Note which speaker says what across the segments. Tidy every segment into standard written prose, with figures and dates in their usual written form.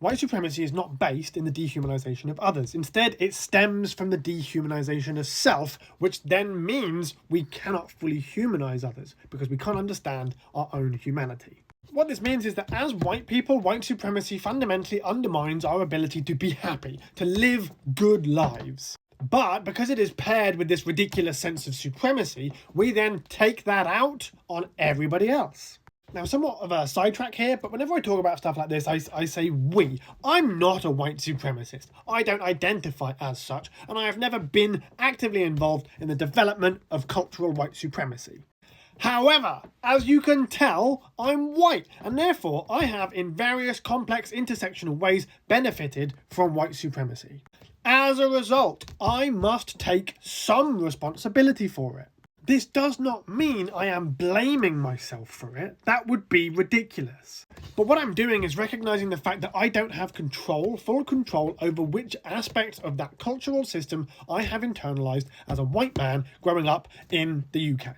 Speaker 1: White supremacy is not based in the dehumanization of others. Instead, it stems from the dehumanization of self, which then means we cannot fully humanize others because we can't understand our own humanity. What this means is that as white people, white supremacy fundamentally undermines our ability to be happy, to live good lives. But because it is paired with this ridiculous sense of supremacy, we then take that out on everybody else. Now, somewhat of a sidetrack here, but whenever I talk about stuff like this, I say we. I'm not a white supremacist. I don't identify as such, and I have never been actively involved in the development of cultural white supremacy. However, as you can tell, I'm white, and therefore I have in various complex intersectional ways benefited from white supremacy. As a result, I must take some responsibility for it. This does not mean I am blaming myself for it. That would be ridiculous. But what I'm doing is recognizing the fact that I don't have full control over which aspects of that cultural system I have internalized as a white man growing up in the UK.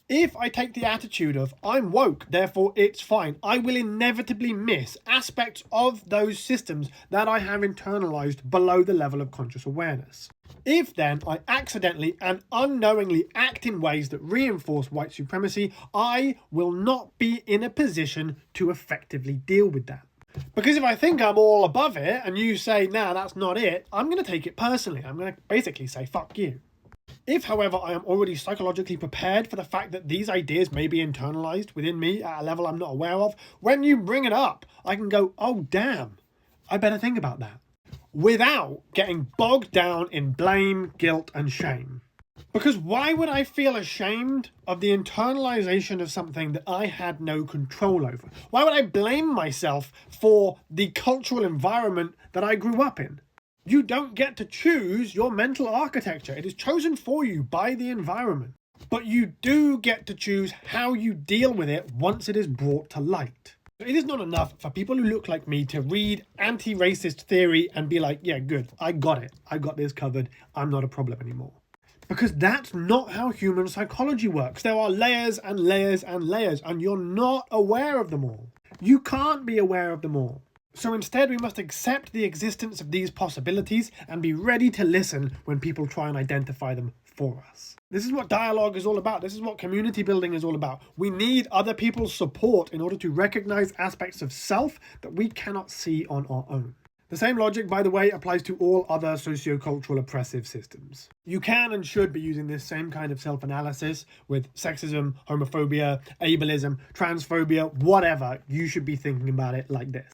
Speaker 1: If I take the attitude of, I'm woke, therefore it's fine, I will inevitably miss aspects of those systems that I have internalized below the level of conscious awareness. If then I accidentally and unknowingly act in ways that reinforce white supremacy, I will not be in a position to effectively deal with that. Because if I think I'm all above it and you say, nah, that's not it, I'm going to take it personally. I'm going to basically say, fuck you. If, however, I am already psychologically prepared for the fact that these ideas may be internalized within me at a level I'm not aware of, when you bring it up, I can go, oh damn, I better think about that, without getting bogged down in blame, guilt, and shame. Because why would I feel ashamed of the internalization of something that I had no control over? Why would I blame myself for the cultural environment that I grew up in? You don't get to choose your mental architecture. It is chosen for you by the environment. But you do get to choose how you deal with it once it is brought to light. It is not enough for people who look like me to read anti-racist theory and be like, yeah, good, I got it. I got this covered. I'm not a problem anymore. Because that's not how human psychology works. There are layers and layers and layers, and you're not aware of them all. You can't be aware of them all. So instead, we must accept the existence of these possibilities and be ready to listen when people try and identify them for us. This is what dialogue is all about. This is what community building is all about. We need other people's support in order to recognize aspects of self that we cannot see on our own. The same logic, by the way, applies to all other sociocultural oppressive systems. You can and should be using this same kind of self-analysis with sexism, homophobia, ableism, transphobia, whatever. You should be thinking about it like this.